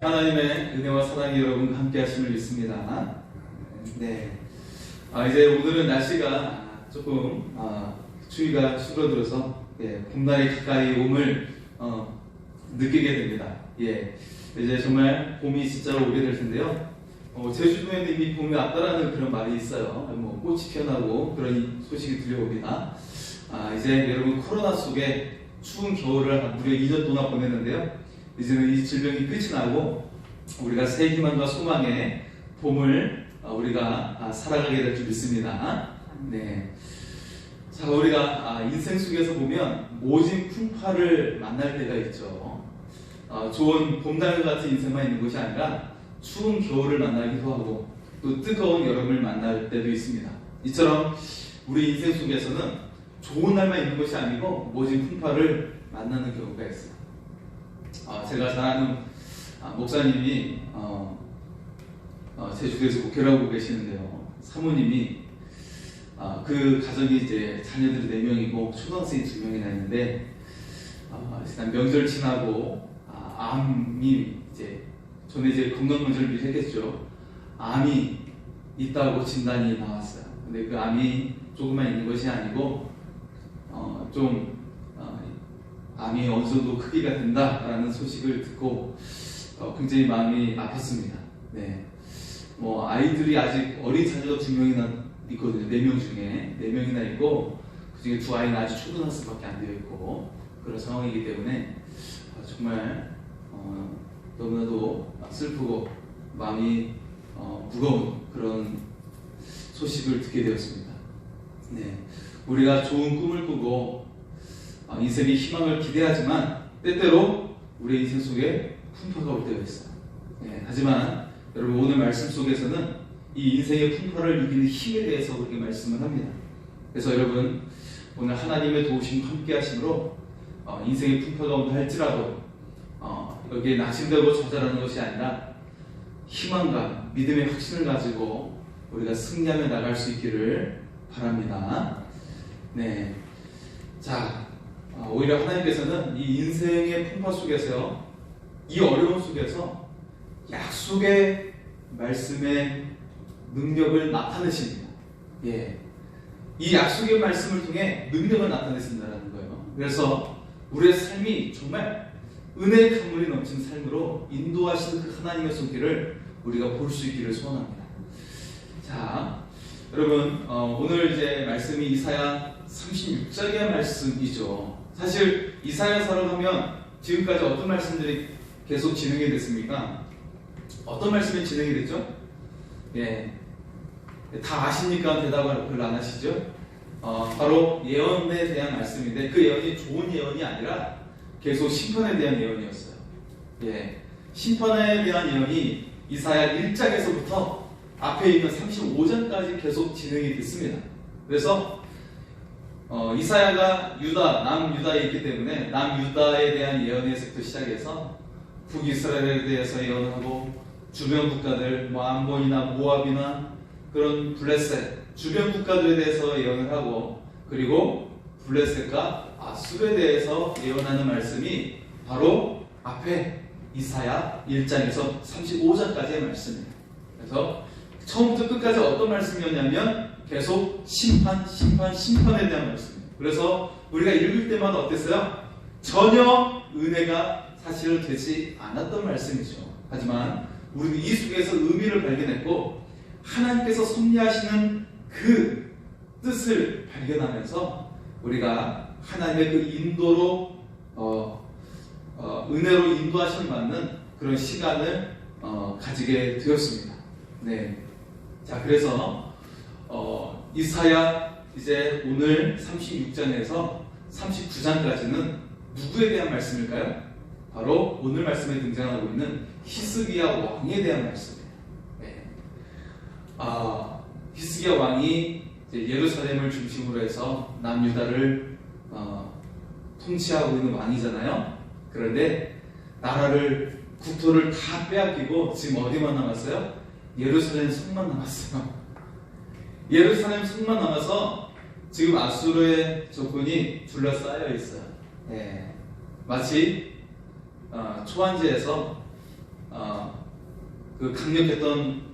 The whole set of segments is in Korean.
하나님의 은혜와 사랑이 여러분과 함께 하심을 믿습니다. 네. 이제 오늘은 날씨가 조금 추위가 줄어들어서 봄날이 가까이 옴을 느끼게 됩니다. 이제 정말 봄이 진짜로 오게 될 텐데요. 제주도에는 이미 봄이 왔다라는 그런 말이 있어요. 꽃이 피어나고 그런 소식이 들려옵니다. 이제 여러분 코로나 속에 추운 겨울을 무려 2년 동안 보냈는데요. 이제는 이 질병이 끝이 나고 우리가 새 희망과 소망의 봄을 우리가 살아가게 될 줄 믿습니다. 네. 자, 우리가 인생 속에서 보면 모진 풍파를 만날 때가 있죠. 좋은 봄날 같은 인생만 있는 것이 아니라 추운 겨울을 만나기도 하고 또 뜨거운 여름을 만날 때도 있습니다. 이처럼 우리 인생 속에서는 좋은 날만 있는 것이 아니고 모진 풍파를 만나는 경우가 있어요. 제가 잘 아는 목사님이 제주도에서 목회를 하고 계시는데요. 사모님이 그 가정이 이제 자녀들이 4명이고 초등학생이 2명이나 있는데 일단 명절 지나고 암이 이제 전에 이제 건강검진을 미리 했겠죠. 암이 있다고 진단이 나왔어요. 근데 그 암이 조금만 있는 것이 아니고 암이 어느 정도 크기가 된다라는 소식을 듣고 굉장히 마음이 아팠습니다. 네. 아이들이 아직 어린 자녀가 2명이나 있거든요. 4명 중에 4명이나 있고 그 중에 2아이는 아직 초등학생밖에 안 되어 있고 그런 상황이기 때문에 정말 너무나도 슬프고 마음이 무거운 그런 소식을 듣게 되었습니다. 네. 우리가 좋은 꿈을 꾸고 인생의 희망을 기대하지만 때때로 우리 인생 속에 풍파가 올 때가 있어요. 하지만 여러분 오늘 말씀 속에서는 이 인생의 풍파를 이기는 힘에 대해서 그렇게 말씀을 합니다. 그래서 여러분 오늘 하나님의 도우심과 함께 하심으로 인생의 풍파가 온다 할지라도 여기에 낙심되고 좌절하는 것이 아니라 희망과 믿음의 확신을 가지고 우리가 승리하며 나갈 수 있기를 바랍니다. 네. 자, 오히려 하나님께서는 이 인생의 풍파 속에서요, 이 어려움 속에서 약속의 말씀의 능력을 나타내십니다. 이 약속의 말씀을 통해 능력을 나타내신다는 거예요. 그래서 우리의 삶이 정말 은혜의 강물이 넘치는 삶으로 인도하시는 그 하나님의 손길을 우리가 볼 수 있기를 소원합니다. 자, 여러분 오늘 이제 말씀이 이사야 36장의 말씀이죠. 사실 이사야서를 하면 지금까지 어떤 말씀들이 계속 진행이 됐습니까? 어떤 말씀이 진행이 됐죠? 다 아십니까? 대답을 별로 안 하시죠? 바로 예언에 대한 말씀인데 그 예언이 좋은 예언이 아니라 계속 심판에 대한 예언이었어요. 심판에 대한 예언이 이사야 1장에서부터 앞에 있는 35장까지 계속 진행이 됐습니다. 그래서 이사야가 남유다에 있기 때문에 남유다에 대한 예언에서부터 시작해서 북이스라엘에 대해서 예언하고 주변 국가들 암몬이나 모압이나 그런 블레셋 주변 국가들에 대해서 예언을 하고 그리고 블레셋과 아수르에 대해서 예언하는 말씀이 바로 앞에 이사야 1장에서 35장까지의 말씀입니다. 그래서 처음부터 끝까지 어떤 말씀이었냐면 계속 심판에 대한 말씀입니다. 그래서 우리가 읽을 때마다 어땠어요? 전혀 은혜가 사실은 되지 않았던 말씀이죠. 하지만 우리는 이 속에서 의미를 발견했고 하나님께서 섭리하시는 그 뜻을 발견하면서 우리가 하나님의 그 인도로 은혜로 인도하심 받는 그런 시간을 가지게 되었습니다. 네. 자, 그래서 이사야 이제 오늘 36장에서 39장까지는 누구에 대한 말씀일까요? 바로 오늘 말씀에 등장하고 있는 히스기야 왕에 대한 말씀이에요. 히스기야 왕이 이제 예루살렘을 중심으로 해서 남유다를 통치하고 있는 왕이잖아요. 그런데 국토를 다 빼앗기고 지금 어디만 남았어요? 예루살렘 성만 남았어요. 예루살렘 성만 남아서 지금 아수르의 적군이 둘러싸여 있어요. 마치 초안지에서 그 강력했던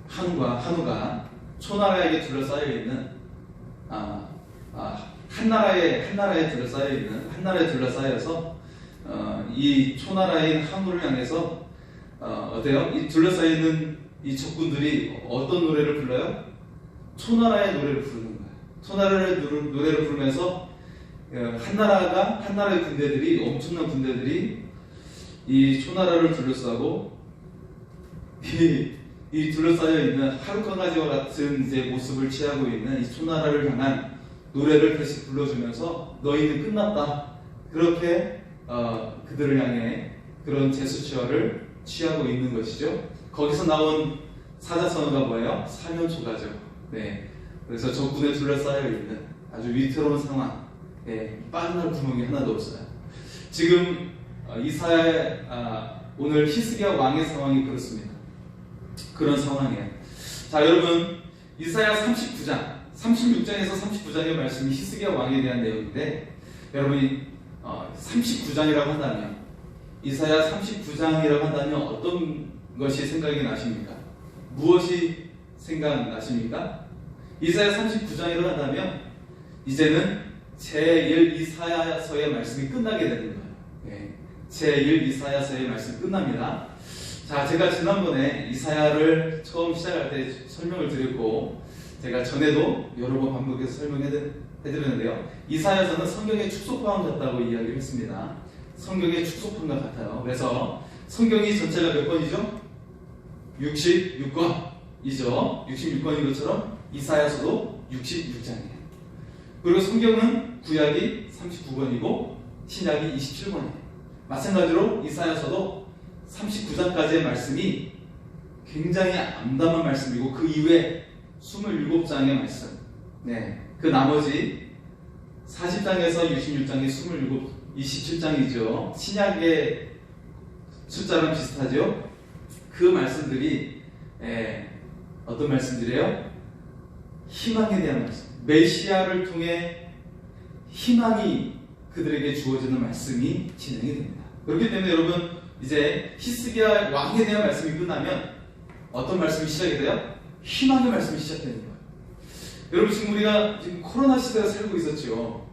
한우가 초나라에게 둘러싸여 있는 한나라에 둘러싸여서 이 초나라인 한우를 향해서 어때요? 이 둘러싸여 있는 이 적군들이 어떤 노래를 불러요? 초나라의 노래를 부르는 거예요. 초나라의 노래를 부르면서 한나라의 군대들이, 엄청난 군대들이 이 초나라를 둘러싸고 이 둘러싸여 있는 하룻강아지와 같은 이제 모습을 취하고 있는 이 초나라를 향한 노래를 다시 불러주면서 너희는 끝났다. 그렇게 그들을 향해 그런 제스처를 취하고 있는 것이죠. 거기서 나온 사자성어가 뭐예요? 사면초가죠. 네. 그래서 적군에 둘러싸여 있는 아주 위태로운 상황. 네. 빠져나올 구멍이 하나도 없어요. 지금 오늘 히스기야 왕의 상황이 그렇습니다. 그런 상황이에요. 자, 여러분, 이사야 39장, 36장에서 39장의 말씀이 히스기야 왕에 대한 내용인데, 여러분이 39장이라고 한다면, 이사야 39장이라고 한다면 어떤 것이 생각이 나십니까? 무엇이 생각나십니까? 이사야 39장이라고 한다면 이제는 제1 이사야서의 말씀이 끝나게 되는 거예요. 네. 제1 이사야서의 말씀이 끝납니다. 자, 제가 지난번에 이사야를 처음 시작할 때 설명을 드렸고, 제가 전에도 여러 번 반복해서 설명해드렸는데요. 이사야서는 성경의 축소판 같다고 이야기를 했습니다. 성경의 축소판과 같아요. 그래서 성경이 전체가 몇 권이죠? 66권이죠. 66권인 것처럼 이사야서도 66장이에요. 그리고 성경은 구약이 39권이고 신약이 27권이에요. 마찬가지로 이사야서도 39장까지의 말씀이 굉장히 암담한 말씀이고 그 이후에 27장의 말씀, 네, 그 나머지 40장에서 66장이 27장이죠. 신약의 숫자랑 비슷하죠. 그 말씀들이 어떤 말씀들이에요? 희망에 대한 말씀, 메시아를 통해 희망이 그들에게 주어지는 말씀이 진행이 됩니다. 그렇기 때문에 여러분, 이제 히스기야 왕에 대한 말씀이 끝나면 어떤 말씀이 시작이 돼요? 희망의 말씀이 시작되는 거예요. 여러분, 지금 우리가 코로나 시대에 살고 있었죠.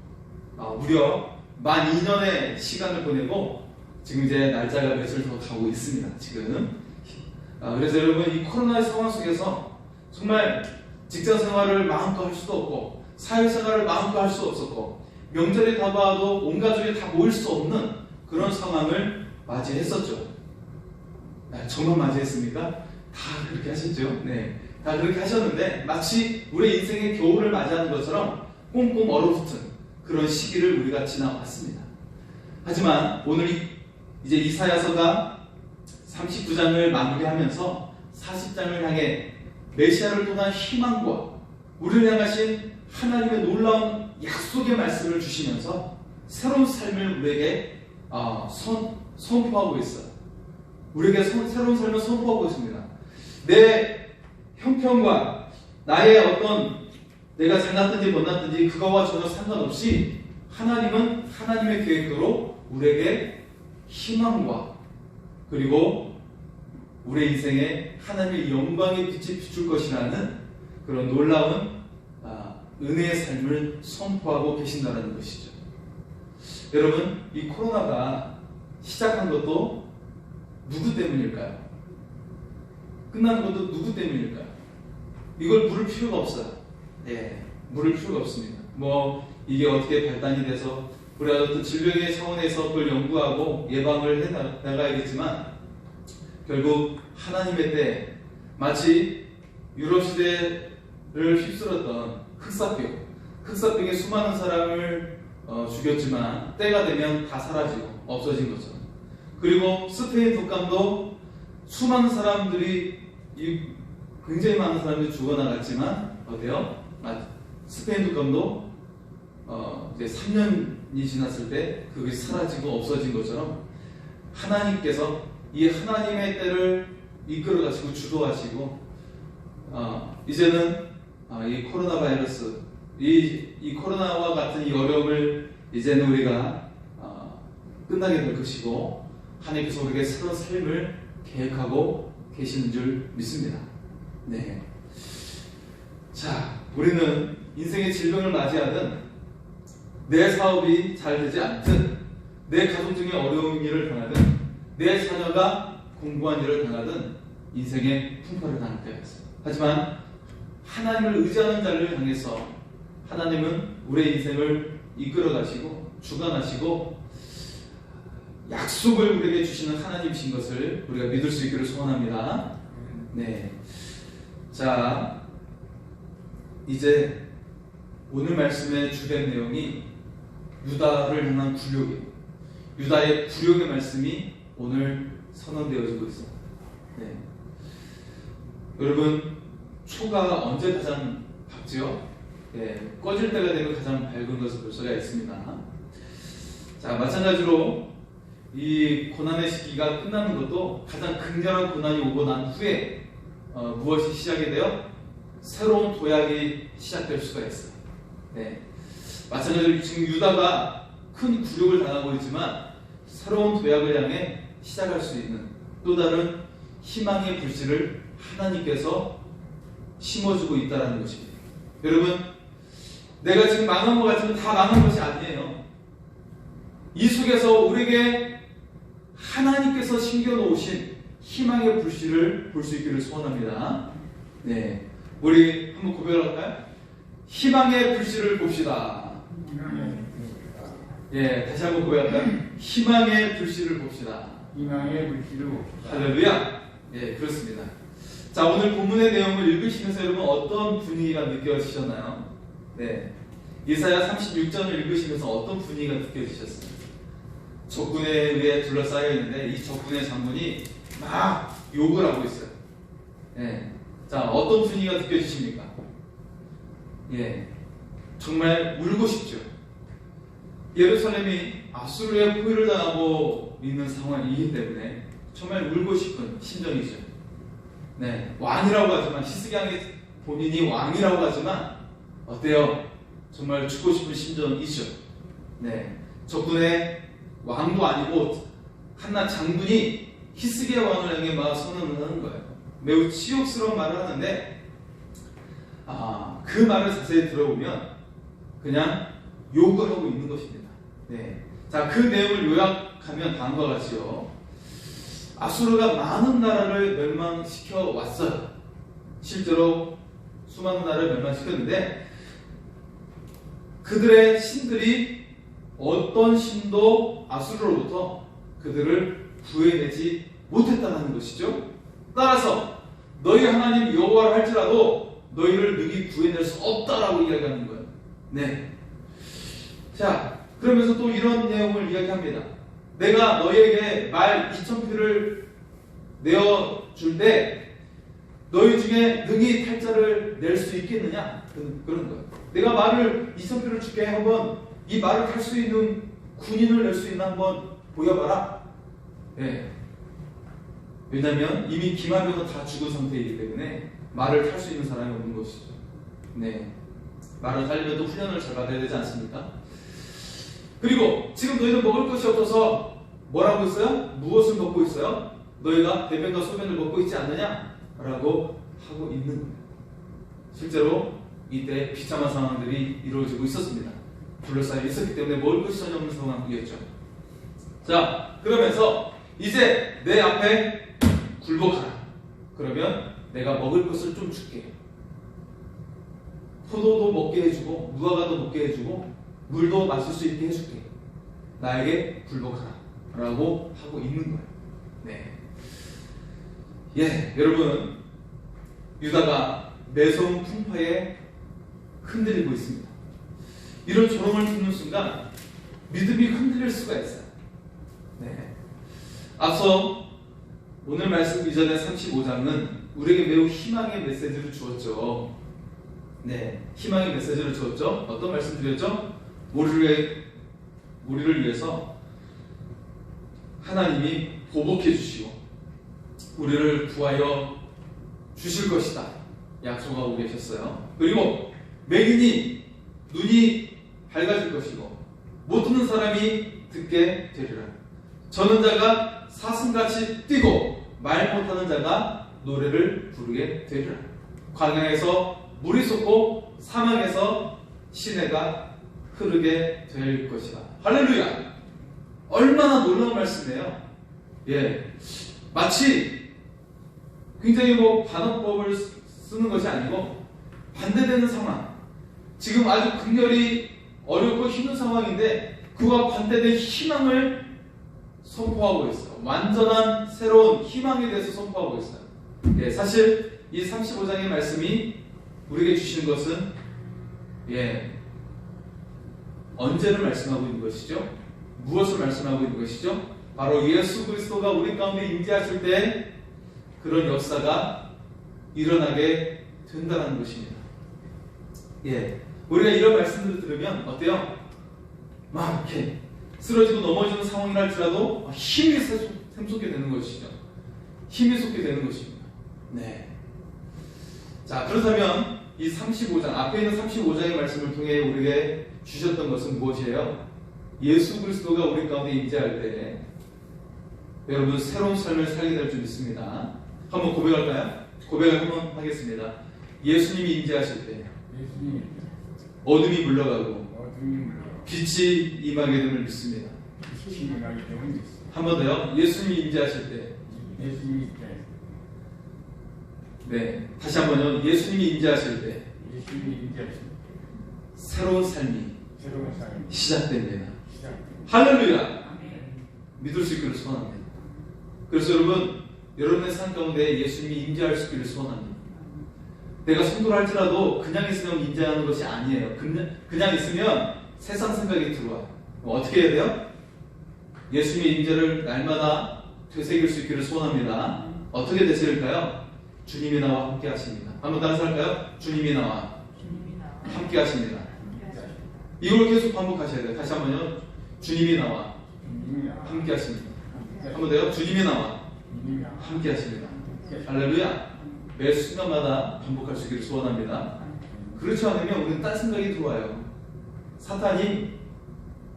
무려 만 2년의 시간을 보내고 지금 이제 날짜가 몇을 더 가고 있습니다. 지금. 그래서 여러분, 이 코로나의 상황 속에서 정말 직장 생활을 마음껏 할 수도 없고 사회생활을 마음껏 할 수도 없었고 명절이 다가와도 온 가족이 다 모일 수 없는 그런 상황을 맞이했었죠. 저만 맞이했습니까? 다 그렇게 하셨죠. 네, 다 그렇게 하셨는데 마치 우리 인생의 겨울을 맞이하는 것처럼 꽁꽁 얼어붙은 그런 시기를 우리가 지나왔습니다. 하지만 오늘 이제 이사야서가 39장을 마무리하면서 40장을 향해 메시아를 통한 희망과 우리를 향하신 하나님의 놀라운 약속의 말씀을 주시면서 새로운 삶을 우리에게 선포하고 있어요. 우리에게 새로운 삶을 선포하고 있습니다. 내 형편과 나의 어떤 내가 잘났든지 못났든지 그거와 전혀 상관없이 하나님은 하나님의 계획대로 우리에게 희망과 그리고 우리 인생에 하나님의 영광의 빛이 비출 것이라는 그런 놀라운 은혜의 삶을 선포하고 계신다는 것이죠. 여러분, 이 코로나가 시작한 것도 누구 때문일까요? 끝난 것도 누구 때문일까요? 이걸 물을 필요가 없어요. 네, 물을 필요가 없습니다. 이게 어떻게 발단이 돼서 우리가 어떤 질병의 차원에서 그걸 연구하고 예방을 해나가야겠지만 결국 하나님의 때 마치 유럽 시대를 휩쓸었던 흑사병이 수많은 사람을 죽였지만 때가 되면 다 사라지고 없어진 것처럼, 그리고 스페인 독감도 수많은 사람들이 굉장히 많은 사람들이 죽어나갔지만 어때요? 스페인 독감도 이제 3년이 지났을 때 그게 사라지고 없어진 것처럼 하나님께서 이 하나님의 때를 이끌어 가시고 주도하시고 이제는 이 코로나 바이러스, 이 코로나와 같은 이 어려움을 이제는 우리가 끝나게 될 것이고 하나님께서 우리에게 새로운 삶을 계획하고 계시는 줄 믿습니다. 네. 자, 우리는 인생의 질병을 맞이하든 내 사업이 잘 되지 않든 내 가족 중에 어려운 일을 당하든 내 자녀가 공부한 일을 당하든 인생의 풍파를 당할 때가 있어요. 하지만 하나님을 의지하는 자를 향해서 하나님은 우리의 인생을 이끌어 가시고 주관하시고 약속을 우리에게 주시는 하나님이신 것을 우리가 믿을 수 있기를 소원합니다. 네. 자, 이제 오늘 말씀의 주된 내용이 유다를 향한 굴욕이에요. 유다의 굴욕의 말씀이 오늘 선언되어지고 있어요. 네. 여러분, 초가 언제 가장 밝지요? 네, 꺼질 때가 되면 가장 밝은 것을 볼 수가 있습니다. 자, 마찬가지로 이 고난의 시기가 끝나는 것도 가장 극렬한 고난이 오고 난 후에 무엇이 시작이 되어 새로운 도약이 시작될 수가 있어요. 네. 마찬가지로 지금 유다가 큰 굴욕을 당하고 있지만 새로운 도약을 향해 시작할 수 있는 또 다른 희망의 불씨를 하나님께서 심어주고 있다는 것입니다. 여러분, 내가 지금 망한 것 같으면 다 망한 것이 아니에요. 이 속에서 우리에게 하나님께서 심겨놓으신 희망의 불씨를 볼 수 있기를 소원합니다. 네, 우리 한번 고백을 할까요? 희망의 불씨를 봅시다. 예, 다시 한번 고백할까요? 희망의 불씨를 봅시다. 희망의 불씨를 봅시다. 할렐루야. 예, 그렇습니다. 자, 오늘 본문의 내용을 읽으시면서 여러분 어떤 분위기가 느껴지셨나요? 네, 이사야 36장을 읽으시면서 어떤 분위기가 느껴지셨어요? 적군에 의해 둘러싸여 있는데 이 적군의 장군이 막 욕을 하고 있어요. 예, 자, 어떤 분위기가 느껴지십니까? 예, 정말 울고 싶죠. 예루살렘이 아수르의 포위를 당하고 있는 상황이기 때문에 정말 울고 싶은 심정이죠. 네, 왕이라고 하지만 히스기야의 본인이 왕이라고 하지만 어때요? 정말 죽고 싶은 심정이죠. 네, 적군의 왕도 아니고 한낱 장군이 히스기야 왕을 향해 막 선언을 하는 거예요. 매우 치욕스러운 말을 하는데 그 말을 자세히 들어보면 그냥 욕을 하고 있는 것입니다. 네, 자, 그 내용을 요약하면 다음과 같이요. 아수르가 많은 나라를 멸망시켜 왔어요. 실제로 수많은 나라를 멸망시켰는데 그들의 신들이 어떤 신도 아수르로부터 그들을 구해내지 못했다는 것이죠. 따라서 너희 하나님 여호와를 할지라도 너희를 능히 구해낼 수 없다라고 이야기하는 거예요. 네. 자, 그러면서 또 이런 내용을 이야기합니다. 내가 너희에게 말 2000표를 내어줄 때 너희 중에 능히 탈자를 낼 수 있겠느냐? 그런 거예요. 내가 말을 2000표를 줄게. 한번 이 말을 탈 수 있는 군인을 낼 수 있나 한번 보여봐라. 네. 왜냐하면 이미 김한명은 다 죽은 상태이기 때문에 말을 탈 수 있는 사람이 없는 것이죠. 네. 말을 타려면 또 훈련을 잘 받아야 되지 않습니까? 그리고 지금 너희는 먹을 것이 없어서 뭐라고 있어요? 무엇을 먹고 있어요? 너희가 배변과 소변을 먹고 있지 않느냐? 라고 하고 있는 거예요. 실제로 이때 비참한 상황들이 이루어지고 있었습니다. 둘러싸여 있었기 때문에 먹을 것이 전혀 없는 상황이었죠. 자, 그러면서 이제 내 앞에 굴복하라. 그러면 내가 먹을 것을 좀 줄게. 포도도 먹게 해주고 무화과도 먹게 해주고 물도 마실 수 있게 해줄게. 나에게 굴복하라 라고 하고 있는 거예요. 네. 예, 여러분, 유다가 매서운 풍파에 흔들리고 있습니다. 이런 조롱을 듣는 순간 믿음이 흔들릴 수가 있어요. 네. 앞서 오늘 말씀 이전의 35장은 우리에게 매우 희망의 메시지를 주었죠. 네, 희망의 메시지를 주었죠. 어떤 말씀 드렸죠? 우리를 위해서 하나님이 보복해 주시고 우리를 구하여 주실 것이다 약속하고 계셨어요. 그리고 맹인이 눈이 밝아질 것이고 못 듣는 사람이 듣게 되리라. 전는 자가 사슴같이 뛰고 말 못하는 자가 노래를 부르게 되리라. 광야에서 물이 솟고 사막에서 시내가 흐르게 될 것이다. 할렐루야! 얼마나 놀라운 말씀이에요. 예, 마치 굉장히 반어법을 쓰는 것이 아니고 반대되는 상황, 지금 아주 극렬히 어렵고 힘든 상황인데 그와 반대된 희망을 선포하고 있어요. 완전한 새로운 희망에 대해서 선포하고 있어요. 예, 사실 이 35장의 말씀이 우리에게 주시는 것은 언제를 말씀하고 있는 것이죠? 무엇을 말씀하고 있는 것이죠? 바로 예수 그리스도가 우리 가운데 임재하실 때 그런 역사가 일어나게 된다는 것입니다. 예, 우리가 이런 말씀들을 들으면 어때요? 막 이렇게 쓰러지고 넘어지는 상황이라 할지라도 힘이 샘솟게 되는 것이죠. 힘이 솟게 되는 것입니다. 네. 자, 그렇다면 이 35장, 앞에 있는 35장의 말씀을 통해 우리에게 주셨던 것은 무엇이에요? 예수 그리스도가 우리 가운데 임재할 때 여러분 새로운 삶을 살게 될 줄 믿습니다. 한번 고백할까요? 고백을 한번 하겠습니다. 예수님이 임재하실 때 예수님 어둠이 물러가고 어둠이 물러가고 빛이 임하게 됨을 믿습니다. 빛이 임하게 되는 것입니다. 한 번 더요. 예수님이 임재하실 때 예수님이 있다. 네, 다시 한번요. 예수님이 임재하실 때 예수님이 임재하신 새로운 삶이 새로운 삶이 시작됩니다. 시작됩니다. 할렐루야! 믿을 수 있기를 소원합니다. 그래서 여러분의 삶 가운데 예수님이 임재할 수 있기를 소원합니다. 내가 성도를 할지라도 그냥 있으면 임재하는 것이 아니에요. 그냥 있으면 세상 생각이 들어와요. 어떻게 해야 돼요? 예수님의 임재를 날마다 되새길 수 있기를 소원합니다. 어떻게 되새길까요? 주님이 나와 함께 하십니다. 한번 따라서 할까요? 주님이 나와 함께 하십니다. 이걸 계속 반복하셔야 돼요. 다시 한번요. 주님이 나와 함께 하십니다. 한번 더요. 주님이 나와 함께 하십니다. 할렐루야. 매 순간마다 반복할 수 있기를 소원합니다. 그렇지 않으면 우리는 딴 생각이 들어와요. 사탄이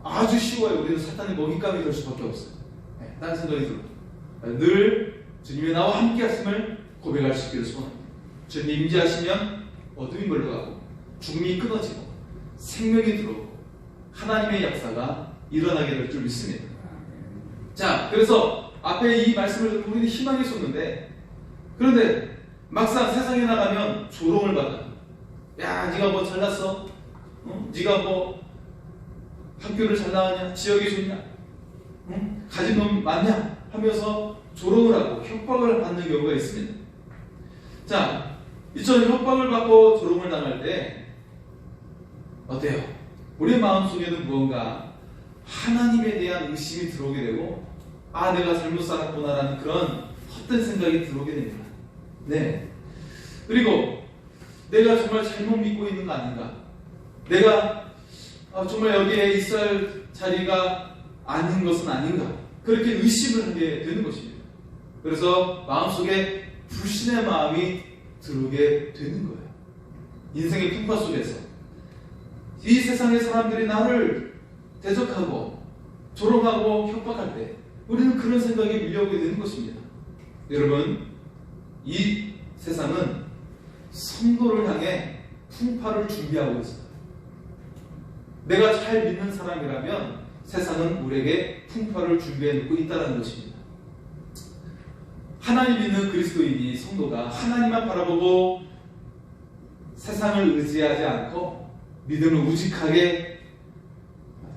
아주 쉬워요. 우리는 사탄의 먹잇감이 될 수밖에 없어요. 네, 딴 생각이 들어요. 늘 주님이 나와 함께 하심을 고백할 수 있기를 소원합니다. 주님 임재하시면 어둠이 물러가고 죽음이 끊어지고 생명이 들어오고 하나님의 역사가 일어나게 될 줄 믿습니다. 자, 그래서 앞에 이 말씀을 듣고 우리는 희망이 솟는데, 그런데 막상 세상에 나가면 조롱을 받아요. 야, 네가 뭐 잘났어? 네가 뭐 학교를 잘 나왔냐? 지역이 좋냐? 가진 돈 많냐? 하면서 조롱을 하고 협박을 받는 경우가 있습니다. 자, 이처럼 협박을 받고 조롱을 당할 때 어때요? 우리 마음속에는 무언가 하나님에 대한 의심이 들어오게 되고, 아, 내가 잘못 살았구나라는 그런 헛된 생각이 들어오게 됩니다. 네. 그리고 내가 정말 잘못 믿고 있는 거 아닌가? 내가 정말 여기에 있어야 할 자리가 아닌 것은 아닌가? 그렇게 의심을 하게 되는 것입니다. 그래서 마음속에 불신의 마음이 들어오게 되는 거예요. 인생의 풍파 속에서 이 세상의 사람들이 나를 대적하고 조롱하고 협박할 때 우리는 그런 생각에 밀려오게 되는 것입니다. 여러분, 이 세상은 성도를 향해 풍파를 준비하고 있어요. 내가 잘 믿는 사람이라면 세상은 우리에게 풍파를 준비해 놓고 있다는 것입니다. 하나님 믿는 그리스도인이, 성도가 하나님만 바라보고 세상을 의지하지 않고 믿음을 우직하게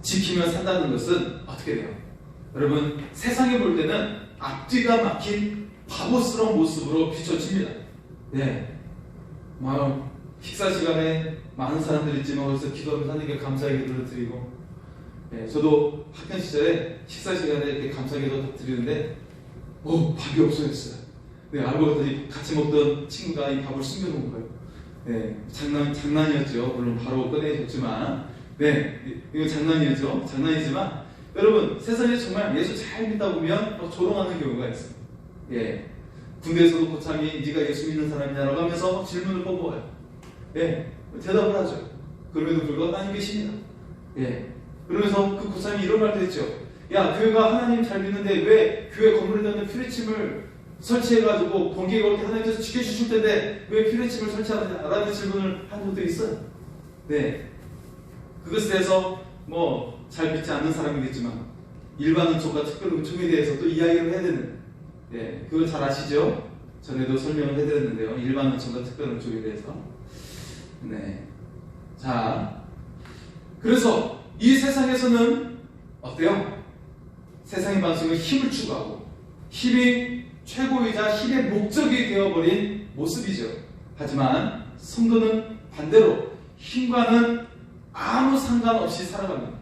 지키며 산다는 것은 어떻게 돼요? 여러분, 세상에 볼 때는 앞뒤가 막힌 바보스러운 모습으로 비춰집니다. 네. 식사 시간에 많은 사람들이 있지만 거기서 기도하면서 하나님께 감사의 기도를 드리고, 저도 학창 시절에 식사 시간에 이렇게 감사의 기도 드리는데 밥이 없어졌어요. 네, 알고 봤더니 같이 먹던 친구가 이 밥을 숨겨놓은 거예요. 네, 장난이었죠. 물론 바로 꺼내줬지만, 네, 이거 장난이었죠. 장난이지만 여러분, 세상에 정말 예수 잘 믿다 보면 조롱하는 경우가 있어요. 예, 군대에서도 고참이 네가 예수 믿는 사람이냐라고 하면서 질문을 뽑아와요. 예, 대답을 하죠. 그럼에도 불구하고 하나님 계십니다. 예, 그러면서 그 고참이 이런 말도 했죠. 야, 교회가 하나님 잘 믿는데 왜 교회 건물에다는 피뢰침을 설치해가지고 번개가 그렇게 하나님께서 지켜주실 텐데 왜 피뢰침을 설치하느냐라는 질문을 한 적도 있어요. 네, 그것에 대해서 뭐 잘 믿지 않는 사람이겠지만 일반 은총과 특별 은총에 대해서 또 이야기를 해야 되는, 네, 그거 잘 아시죠? 전에도 설명을 해드렸는데요. 일반 은총과 특별 은총에 대해서. 네, 자, 그래서 이 세상에서는 어때요? 세상의 방식은 힘을 추구하고 힘이 최고이자 힘의 목적이 되어버린 모습이죠. 하지만 성도는 반대로 힘과는 아무 상관없이 살아갑니다.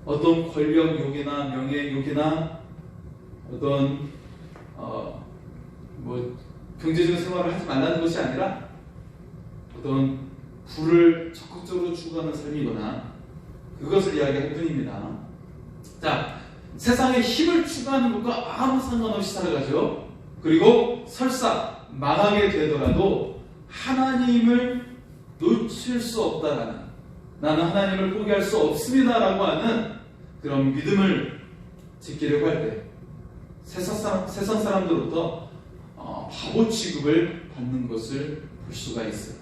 어떤 권력 욕이나 명예 욕이나 어떤 뭐 경제적인 생활을 하지 말라는 것이 아니라 어떤 부를 적극적으로 추구하는 삶이거나 그것을 이야기할 뿐입니다. 자, 세상에 힘을 추구하는 것과 아무 상관없이 살아가죠. 그리고 설사 망하게 되더라도 하나님을 놓칠 수 없다라는, 나는 하나님을 포기할 수 없습니다라고 하는 그런 믿음을 지키려고 할 때 세상 사람들로부터 바보 취급을 받는 것을 볼 수가 있어요.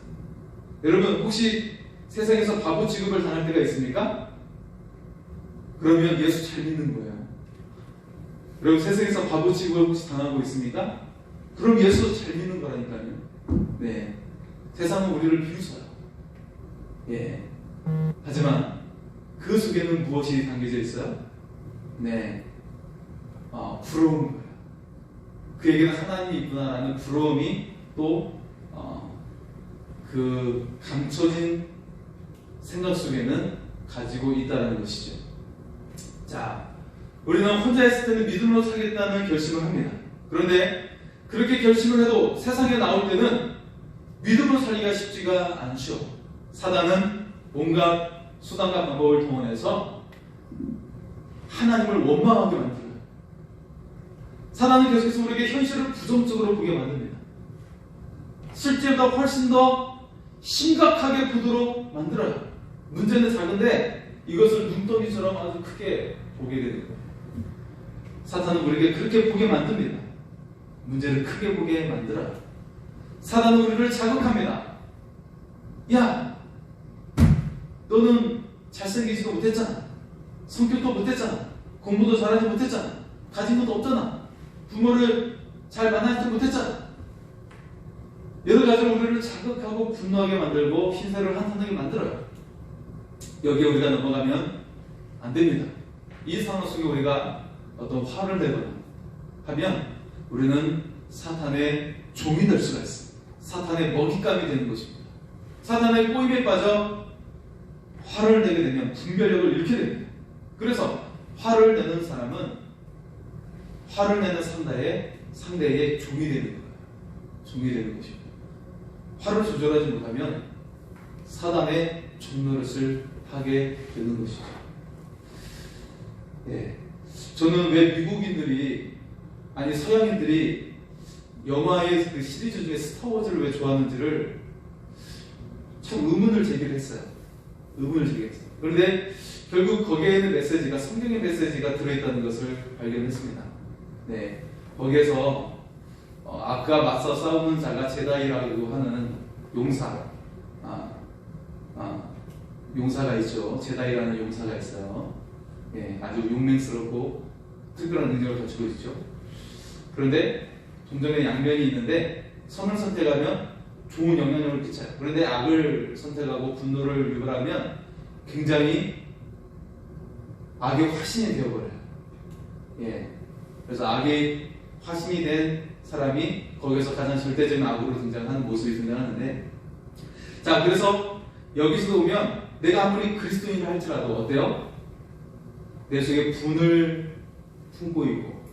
여러분, 혹시 세상에서 바보 취급을 당할 때가 있습니까? 그러면 예수 잘 믿는 거예요. 여러분, 세상에서 바보 취급을 혹시 당하고 있습니까? 그럼 예수도 잘 믿는 거라니까요. 네, 세상은 우리를 비웃어요. 예. 하지만 그 속에는 무엇이 담겨져 있어요? 네, 부러운 거예요. 그에게는 하나님이 있구나라는 부러움이 또 그 감춰진 생각 속에는 가지고 있다는 것이죠. 자, 우리는 혼자 있을 때는 믿음으로 살겠다는 결심을 합니다. 그런데 그렇게 결심을 해도 세상에 나올 때는 믿음으로 살기가 쉽지가 않죠. 사단은 온갖 수단과 방법을 동원해서 하나님을 원망하게 만들어요. 사단은 계속해서 우리에게 현실을 부정적으로 보게 만듭니다. 실제보다 훨씬 더 심각하게 보도록 만들어요. 문제는 작은데 이것을 눈덩이처럼 아주 크게 보게 되는 거예요. 사탄은 우리에게 그렇게 보게 만듭니다. 문제를 크게 보게 만들어요. 사단은 우리를 자극합니다. 야, 너는 잘생기지도 못했잖아. 성격도 못했잖아. 공부도 잘하지 못했잖아. 가진 것도 없잖아. 부모를 잘 만나지 못했잖아. 여러 가지로 우리를 자극하고 분노하게 만들고 신세를 한탄하게 만들어요. 여기에 우리가 넘어가면 안 됩니다. 이 상황 속에 우리가 어떤 화를 내거나 하면 우리는 사탄의 종이 될 수가 있습니다. 사탄의 먹잇감이 되는 것입니다. 사탄의 꼬임에 빠져 화를 내게 되면 분별력을 잃게 됩니다. 그래서 화를 내는 사람은 화를 내는 상대의 종이 되는 거예요. 종이 되는 것입니다. 화를 조절하지 못하면 사단의 종노릇을 하게 되는 것이죠. 예. 저는 왜 미국인들이, 아니 서양인들이 영화의 그 시리즈 중에 스타워즈를 왜 좋아하는지를 참 의문을 제기를 했어요. 그런데 결국 거기에 있는 메시지가 성경의 메시지가 들어있다는 것을 발견했습니다. 네, 거기에서 악과 맞서 싸우는 자가 제다이라고 하는 용사가 있죠. 제다이라는 용사가 있어요. 예, 아주 용맹스럽고 특별한 능력을 갖추고 있죠. 그런데 동전의 양면이 있는데 선을 선택하면 좋은 영향력을 끼쳐요. 그런데 악을 선택하고 분노를 유발하면 굉장히 악의 화신이 되어버려요. 예, 그래서 악의 화신이 된 사람이 거기서 가장 절대적인 악으로 등장하는 모습이 등장하는데, 자, 그래서 여기서도 보면 내가 아무리 그리스도인을 할지라도 어때요? 내 속에 분을 품고 있고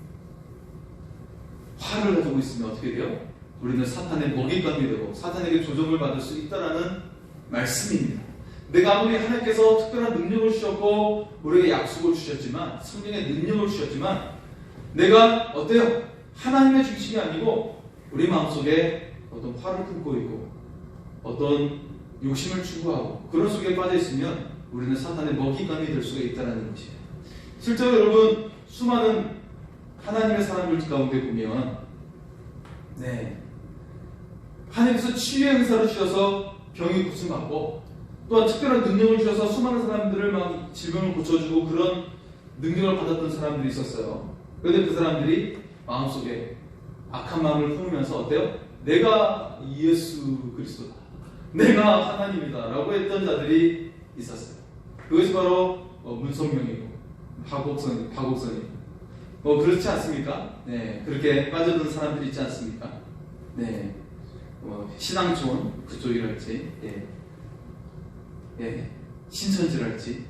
화를 가지고 있으면 어떻게 돼요? 우리는 사탄의 먹잇감이 되고 사탄에게 조종을 받을 수 있다는 말씀입니다. 내가 아무리 하나님께서 특별한 능력을 주셨고 우리에게 약속을 주셨지만, 성령의 능력을 주셨지만, 내가 어때요? 하나님의 중심이 아니고 우리 마음속에 어떤 화를 품고 있고 어떤 욕심을 추구하고 그런 속에 빠져 있으면 우리는 사탄의 먹잇감이 될 수가 있다는 것이에요. 실제로 여러분 수많은 하나님의 사람들 가운데 보면 하나님께서 치유의 은사를 주셔서 병이 고침받고 또한 특별한 능력을 주셔서 수많은 사람들을 막 질병을 고쳐주고 그런 능력을 받았던 사람들이 있었어요. 그런데 그 사람들이 마음속에 악한 마음을 품으면서 어때요? 내가 예수 그리스도다, 내가 하나님이다 라고 했던 자들이 있었어요. 그것이 바로 문성명이고 박옥선이고 그렇지 않습니까? 그렇게 빠져든 사람들이 있지 않습니까? 신앙촌 그쪽이랄지 신천지랄지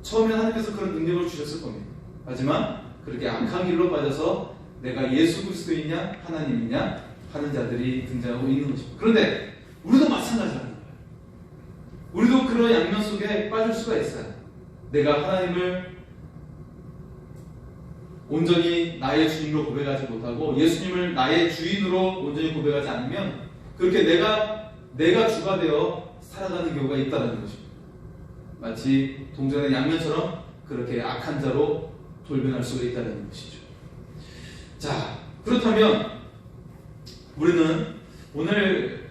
처음에 하나님께서 그런 능력을 주셨을 겁니다. 하지만 그렇게 악한 길로 빠져서 내가 예수 그리스도이냐 하나님이냐 하는 자들이 등장하고 있는 것입니다. 그런데 우리도 마찬가지라는 거예요. 우리도 그런 양면 속에 빠질 수가 있어요. 내가 하나님을 온전히 나의 주인으로 고백하지 못하고 예수님을 나의 주인으로 온전히 고백하지 않으면 그렇게 내가 주가 되어 살아가는 경우가 있다는 것입니다. 마치 동전의 양면처럼 그렇게 악한 자로 돌변할 수가 있다는 것이죠. 자, 그렇다면 우리는 오늘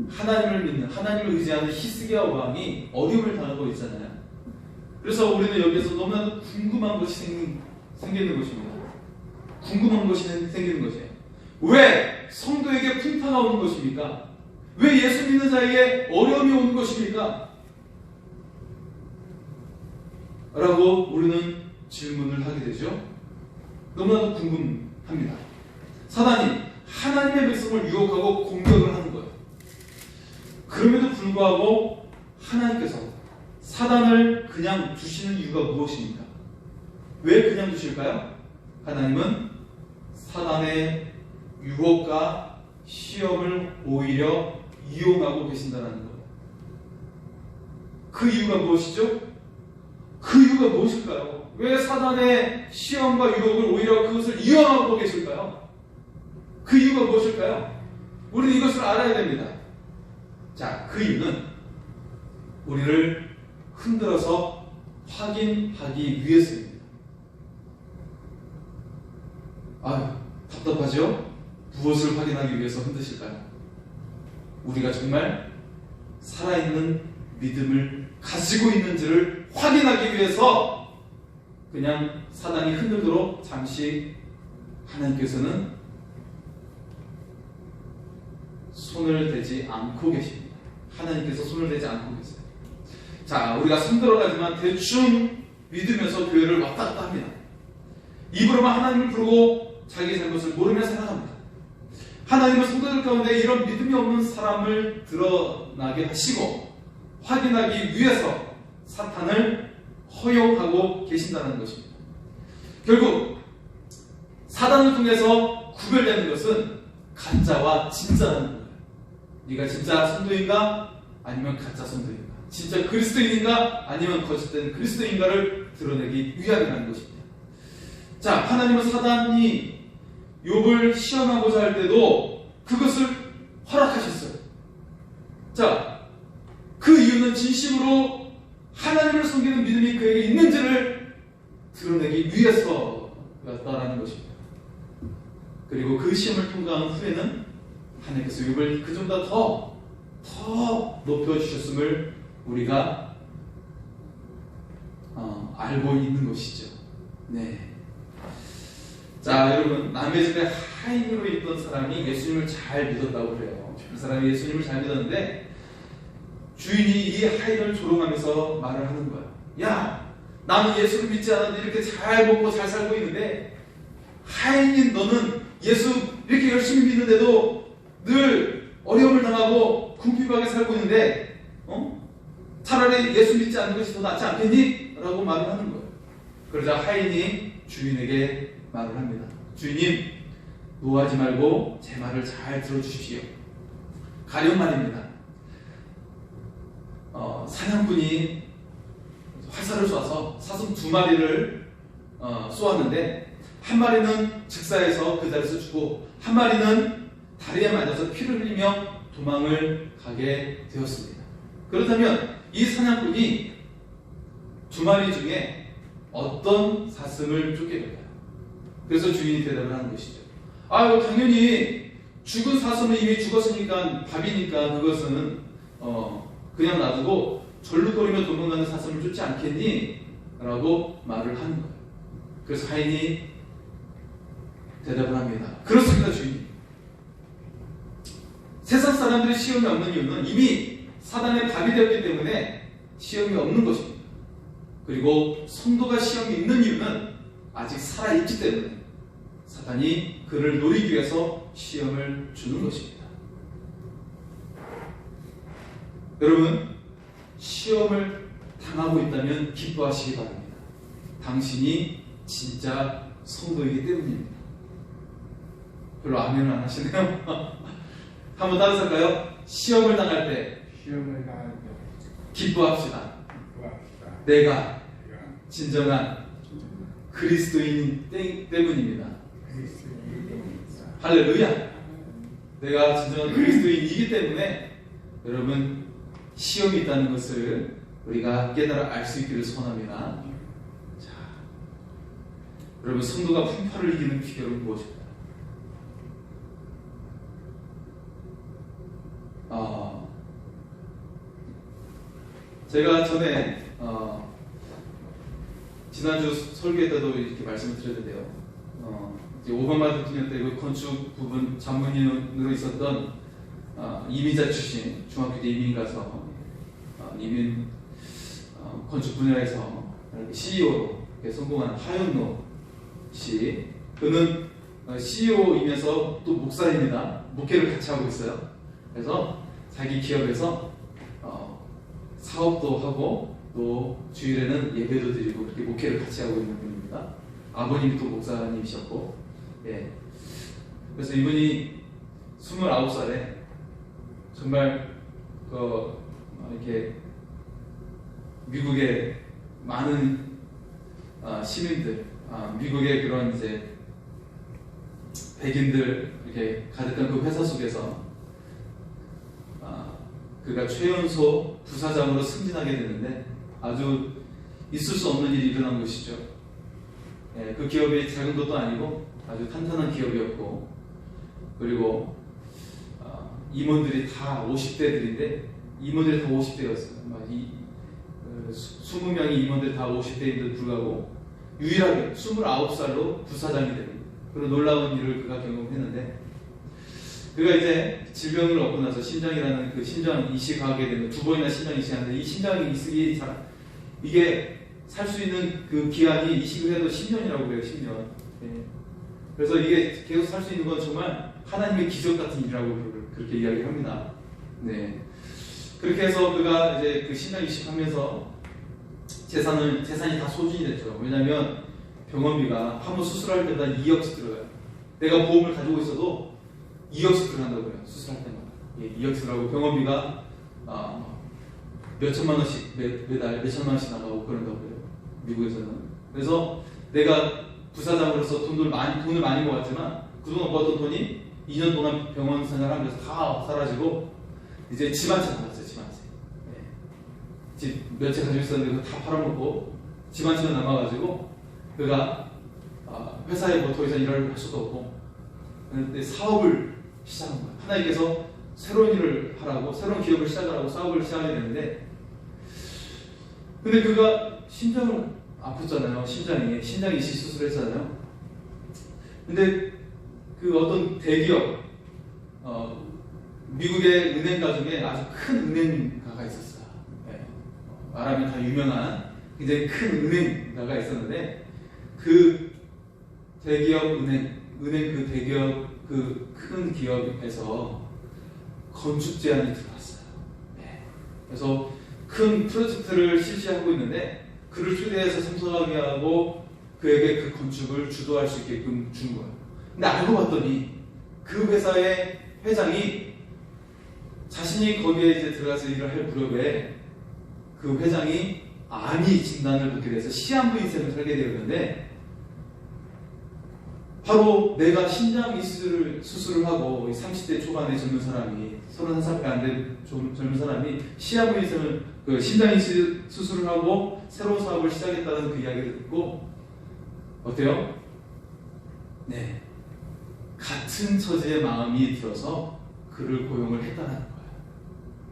하나님을 믿는, 하나님을 의지하는 히스기야 왕이 어려움을 당하고 있잖아요. 그래서 우리는 여기서 너무나도 궁금한 것이 생기는 것입니다. 궁금한 것이 생기는 것이에요. 왜 성도에게 풍파가 오는 것입니까? 왜 예수 믿는 자에게 어려움이 오는 것입니까? 라고 우리는 질문을 하게 되죠. 너무나도 궁금합니다. 사단이 하나님의 백성을 유혹하고 공격을 하는 거예요. 그럼에도 불구하고 하나님께서 사단을 그냥 두시는 이유가 무엇입니까? 왜 그냥 두실까요? 하나님은 사단의 유혹과 시험을 오히려 이용하고 계신다는 거예요. 그 이유가 무엇이죠? 그 이유가 무엇일까요? 왜 사단의 시험과 유혹을 오히려 그것을 이용하고 계실까요? 그 이유가 무엇일까요? 우리는 이것을 알아야 됩니다. 자, 그 이유는 우리를 흔들어서 확인하기 위해서입니다. 아유, 답답하죠? 무엇을 확인하기 위해서 흔드실까요? 우리가 정말 살아있는 믿음을 가지고 있는지를 확인하기 위해서 그냥 사단이 흔들도록 잠시 하나님께서는 손을 대지 않고 계십니다. 하나님께서 손을 대지 않고 계세요. 자, 우리가 손들어 가지만 대충 믿으면서 교회를 왔다 갔다 합니다. 입으로만 하나님을 부르고 자기 잘못을 모르며 살아갑니다. 하나님은 성도들 가운데 이런 믿음이 없는 사람을 드러나게 하시고 확인하기 위해서 사탄을 허용하고 계신다는 것입니다. 결국 사단을 통해서 구별되는 것은 가짜와 진짜라는 거예요. 네가 진짜 성도인가 아니면 가짜 성도인가, 진짜 그리스도인인가 아니면 거짓된 그리스도인가를 드러내기 위함이라는 것입니다. 자, 하나님은 사단이 욥을 시험하고자 할 때도 그것을 허락하셨어요. 자, 그 이유는 진심으로 하나님을 섬기는 믿음이 그에게 있는지를 드러내기 위해서였다라는 것입니다. 그리고 그 시험을 통과한 후에는 하나님께서 욥을 그 점보다 더 높여주셨음을 우리가 알고 있는 것이죠. 네. 자, 여러분, 남의 집에 하인으로 있던 사람이 예수님을 잘 믿었다고 그래요. 그 사람이 예수님을 잘 믿었는데 주인이 이 하인을 조롱하면서 말을 하는 거예요. 야, 나는 예수를 믿지 않았는데 이렇게 잘 먹고 잘 살고 있는데 하인인 너는 예수 이렇게 열심히 믿는데도 늘 어려움을 당하고 궁핍하게 살고 있는데 차라리 예수 믿지 않는 것이 더 낫지 않겠니? 라고 말을 하는 거예요. 그러자 하인이 주인에게 말을 합니다. 주인님, 노하지 말고 제 말을 잘 들어주십시오. 가령 말입니다. 사냥꾼이 활사를 쏘아서 사슴 2마리를 쏘았는데 한 마리는 즉사해서 그 자리에서 죽고 한 마리는 다리에 맞아서 피를 흘리며 도망을 가게 되었습니다. 그렇다면 이 사냥꾼이 2마리 중에 어떤 사슴을 쫓게 될까요? 그래서 주인이 대답을 하는 것이죠. 당연히 죽은 사슴은 이미 죽었으니까 밥이니까 그것은 그냥 놔두고 절룩거리며 도망가는 사슴을 쫓지 않겠니? 라고 말을 하는 거예요. 그래서 하인이 대답을 합니다. 그렇습니다, 주인님. 세상 사람들의 시험이 없는 이유는 이미 사단의 밥이 되었기 때문에 시험이 없는 것입니다. 그리고 성도가 시험이 있는 이유는 아직 살아있기 때문에 사단이 그를 노리기 위해서 시험을 주는 것입니다. 여러분, 시험을 당하고 있다면 기뻐하시기 바랍니다. 당신이 진짜 성도이기 때문입니다. 별로 아멘을 안 하시네요. 한번 따라서 할까요? 시험을 당할 때 시험을 당할 때 기뻐합시다. 기뻐합시다. 내가 진정한 그리스도인 때문입니다. 그리스도인이기 때문입니다. 할렐루야. 내가 진정한 그리스도인이기 때문에 여러분 시험이 있다는 것을 우리가 깨달아 알 수 있기를 소원합니다. 자, 여러분 성도가 풍파를 이기는 비결은 무엇일까요? 제가 전에 지난주 설교회 때도 이렇게 말씀을 드렸는데요. 이제 오바마 대통령 때 그 건축 부분 전문인으로 있었던 이민자 출신 중학교 때 이민 가서 이민 건축 분야에서 CEO로 성공한 하윤노 씨. 그는 CEO이면서 또 목사입니다. 목회를 같이 하고 있어요. 그래서 자기 기업에서 사업도 하고 또 주일에는 예배도 드리고 그렇게 목회를 같이 하고 있는 분입니다. 아버님이 또 목사님이셨고, 예. 그래서 이분이 29살에 정말 이렇게 미국의 많은 시민들, 미국의 그런 이제 백인들 이렇게 가득한 그 회사 속에서 그가 최연소 부사장으로 승진하게 되는데 아주 있을 수 없는 일이 일어난 것이죠. 예, 그 기업이 작은 것도 아니고 아주 탄탄한 기업이었고, 그리고 임원들이 다 50대들인데 임원들이 다 50대였어요. 20명의 임원들이 다 50대인데도 불구하고 유일하게 29살로 부사장이 됩니다. 그런 놀라운 일을 그가 경험했는데, 그가 이제 질병을 얻고 나서 심장이라는 그 심장 이식하게 되면 2번이나 심장 이식하는데, 이 심장 이식이 이게 살 수 있는 그 기한이 이식을 해도 10년이라고 그래요. 10년. 네. 그래서 이게 계속 살 수 있는 건 정말 하나님의 기적 같은 일이라고 그렇게 이야기를 합니다. 네. 그렇게 해서 그가 이제 그 심장 이식하면서 재산이 다 소진이 됐죠. 왜냐하면 병원비가 한번 수술할 때마다 2억씩 들어가요. 내가 보험을 가지고 있어도 2억씩 들어간다고 해요. 수술할 때마다. 예, 2억씩 들어가고 병원비가 몇 천만 원씩 매달 몇 천만 원씩 나가고 그런다고 해요. 미국에서는. 그래서 내가 부사장으로서 돈을 많이 모았지만 그동안 모았던 돈이 2년 동안 병원 생활하면서 다 사라지고 이제 집 한 채 남았어요. 집 한 채. 네. 집 몇 채 가지고 있었는데 그거 다 팔아먹고 집 한 채가 남아가지고 그가 회사에 뭐 더 이상 일할 수도 없고 그런데 사업을 시작한 거예요. 하나님께서 새로운 일을 하라고, 새로운 기업을 시작하라고 사업을 시작하게 되는데, 근데 그가 심장을 아팠잖아요. 심장 이식 수술을 했잖아요. 근데 그 어떤 대기업 미국의 은행가 중에 아주 큰 은행가가 있었어요. 네. 말하면 다 유명한 굉장히 큰 은행가가 있었는데, 그 대기업 은행 그 대기업 그 큰 기업에서 건축 제안이 들어왔어요. 네. 그래서 큰 프로젝트를 실시하고 있는데 그를 초대해서 참석하게 하고 그에게 그 건축을 주도할 수 있게끔 준 거예요. 근데 알고 봤더니 그 회사의 회장이 자신이 거기에 이제 들어가서 일을 할 무렵에 그 회장이 암이 진단을 받게 돼서 시한부 인생을 살게 되었는데, 바로 내가 심장 이식을 수술을 하고 30대 초반의 젊은 사람이 31살밖에 안 된 젊은 사람이 시한부 인생을 심장 이식 수술을 하고 새로운 사업을 시작했다는 그 이야기를 듣고 어때요? 네, 같은 처지의 마음이 들어서 그를 고용을 했다는 거예요.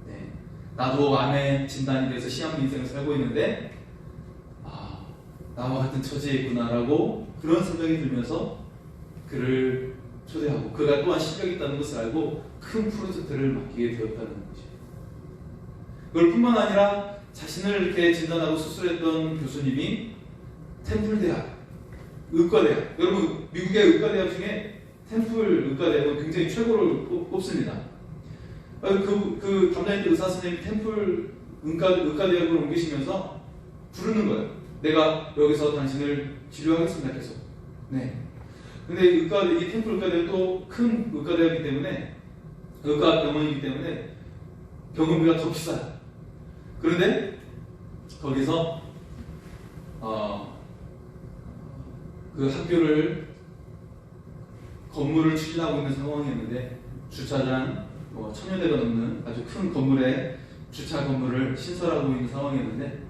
네, 나도 암의 진단이 돼서 시험 인생을 살고 있는데 나와 같은 처지에 있구나라고 그런 생각이 들면서 그를 초대하고 그가 또한 실력이 있다는 것을 알고 큰 프로젝트를 맡기게 되었다는 거죠. 그걸 뿐만 아니라 자신을 이렇게 진단하고 수술했던 교수님이 템플대학, 의과대학, 여러분 미국의 의과대학 중에 템플 의과대학은 굉장히 최고를 꼽습니다. 그 담당했던 의사 선생님이 템플 의과대학으로 옮기시면서 부르는 거예요. 내가 여기서 당신을 치료하겠습니다. 계속. 네. 근데 이 템플 의과대학도 큰 의과대학이기 때문에 의과병원이기 때문에 병원비가 더 비싸요. 그런데 거기서 그 학교를 건물을 추진하고 있는 상황이었는데 주차장 1000여 대가 넘는 아주 큰 건물에 주차 건물을 신설하고 있는 상황이었는데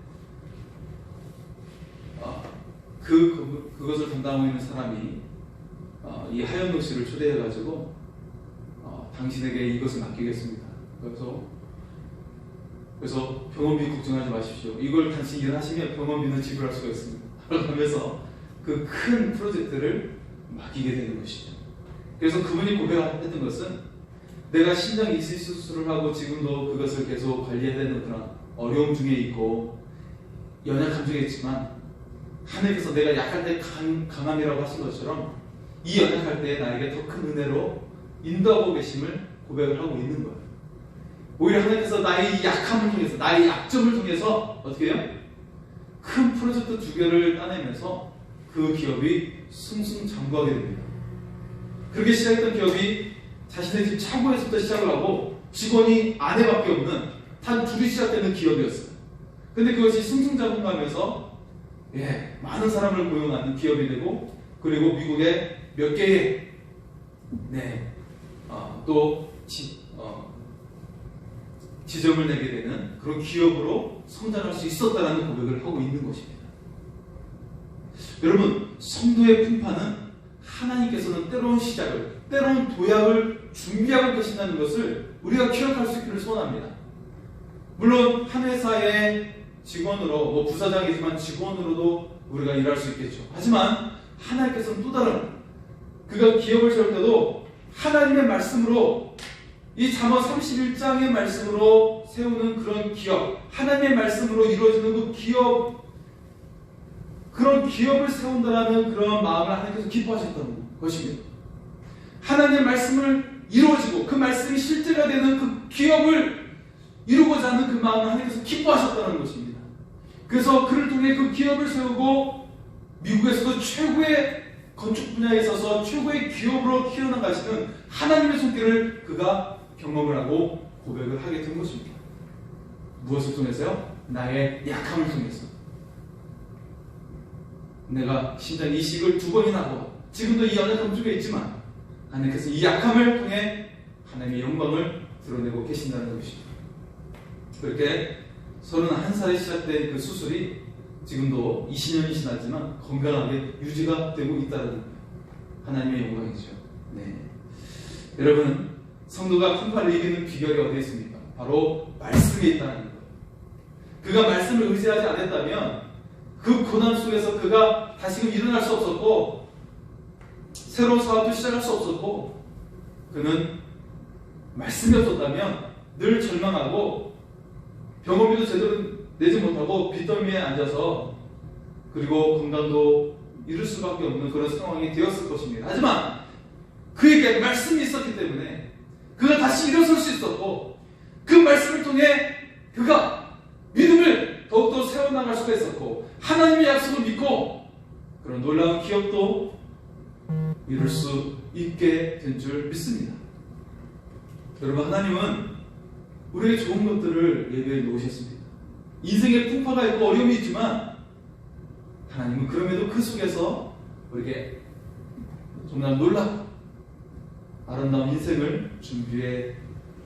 그것을 담당하고 있는 사람이 이 하현동 씨를 초대해가지고 당신에게 이것을 맡기겠습니다. 그래서 병원비 걱정하지 마십시오. 이걸 당신이 일하시면 병원비는 지불할 수가 있습니다. 그러면서 그 큰 프로젝트를 맡기게 되는 것이죠. 그래서 그분이 고백했던 것은 내가 신장 이식 수술을 하고 지금도 그것을 계속 관리해야 되는 그런 어려움 중에 있고 연약함 중에 있지만 하나님께서 내가 약할 때 강함이라고 하신 것처럼 이 연약할 때 나에게 더 큰 은혜로 인도하고 계심을 고백을 하고 있는 거예요. 오히려 하나님께서 나의 약함을 통해서 나의 약점을 통해서 어떻게 해요? 큰 프로젝트 2개를 따내면서 그 기업이 승승장구하게 됩니다. 그렇게 시작했던 기업이 자신의 집 차고에서부터 시작을 하고 직원이 아내밖에 없는 단 2이 시작되는 기업이었어요. 근데 그것이 승승장구하면서 많은 사람을 고용하는 기업이 되고 그리고 미국의 몇 개의 또 지점을 내게 되는 그런 기업으로 성장할 수 있었다는 고백을 하고 있는 것입니다. 여러분, 성도의 풍파는 하나님께서는 때로운 시작을, 때로운 도약을 준비하고 계신다는 것을 우리가 기억할 수 있기를 소원합니다. 물론 한 회사의 직원으로, 부사장이지만 직원으로도 우리가 일할 수 있겠죠. 하지만 하나님께서는 또 다른, 그가 기업을 세울 때도 하나님의 말씀으로 이 잠언 31장의 말씀으로 세우는 그런 기업, 하나님의 말씀으로 이루어지는 그 기업, 그런 기업을 세운다라는 그런 마음을 하나님께서 기뻐하셨다는 것입니다. 하나님의 말씀을 이루어지고 그 말씀이 실제가 되는 그 기업을 이루고자 하는 그 마음을 하나님께서 기뻐하셨다는 것입니다. 그래서 그를 통해 그 기업을 세우고 미국에서도 최고의 건축 분야에 있어서 최고의 기업으로 키워나가시는 하나님의 손길을 그가 경험을 하고 고백을 하게 된 것입니다. 무엇을 통해서요? 나의 약함을 통해서. 내가 신장 이식을 2번이나 하고 지금도 이 연약함 중에 있지만 하나님께서 이 약함을 통해 하나님의 영광을 드러내고 계신다는 것입니다. 그렇게 31살에 시작된 그 수술이 지금도 20년이 지났지만 건강하게 유지가 되고 있다는 거예요. 하나님의 영광이죠. 여러분, 성도가 풍파를 이기는 비결이 어디에 있습니까? 바로 말씀에 있다는 거예요. 그가 말씀을 의지하지 않았다면 그 고난 속에서 그가 다시금 일어날 수 없었고 새로운 사업도 시작할 수 없었고 그는 말씀이 없었다면 늘 절망하고 병원비도 제대로 내지 못하고 빚더미에 앉아서 그리고 건강도 잃을 수밖에 없는 그런 상황이 되었을 것입니다. 하지만 그에게 말씀이 있었기 때문에 그가 다시 일어설 수 있었고 그 말씀을 통해 그가 믿음을 더욱더 세워나갈 수가 있었고 하나님의 약속을 믿고 그런 놀라운 기업도 이룰 수 있게 된 줄 믿습니다. 여러분, 하나님은 우리에게 좋은 것들을 예배해 놓으셨습니다. 인생에 풍파가 있고 어려움이 있지만 하나님은 그럼에도 그 속에서 우리에게 정말 놀랍고 아름다운 인생을 준비해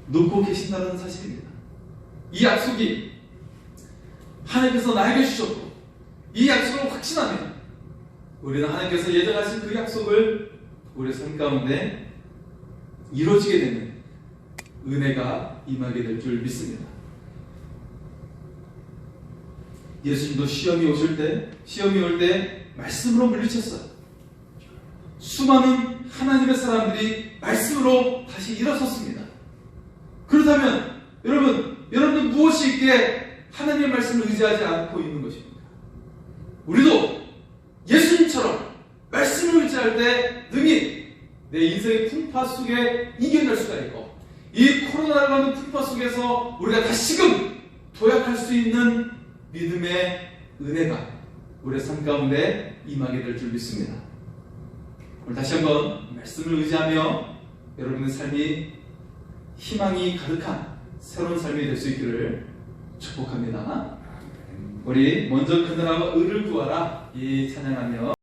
놓고 계신다는 사실입니다. 이 약속이 하나님께서 나에게 주셨고 이 약속을 확신하면 우리는 하나님께서 예정하신 그 약속을 우리의 삶 가운데 이루어지게 되는 은혜가 임하게 될 줄 믿습니다. 예수님도 시험이 올 때 말씀으로 물리쳤어요. 수많은 하나님의 사람들이 말씀으로 다시 일어섰습니다. 그렇다면 여러분은 무엇이 있기에 하나님의 말씀을 의지하지 않고 있는 것입니까? 우리도 예수님처럼 말씀을 의지할 때 능히 내 인생의 풍파 속에 이겨낼 수가 있고, 이 코로나라고 하는 풍파 속에서 우리가 다시금 도약할 수 있는 믿음의 은혜가 우리의 삶 가운데 임하게 될 줄 믿습니다. 오늘 다시 한번 말씀을 의지하며 여러분의 삶이 희망이 가득한 새로운 삶이 될 수 있기를 축복합니다. 우리 먼저 그들하고 의를 구하라 이 찬양하며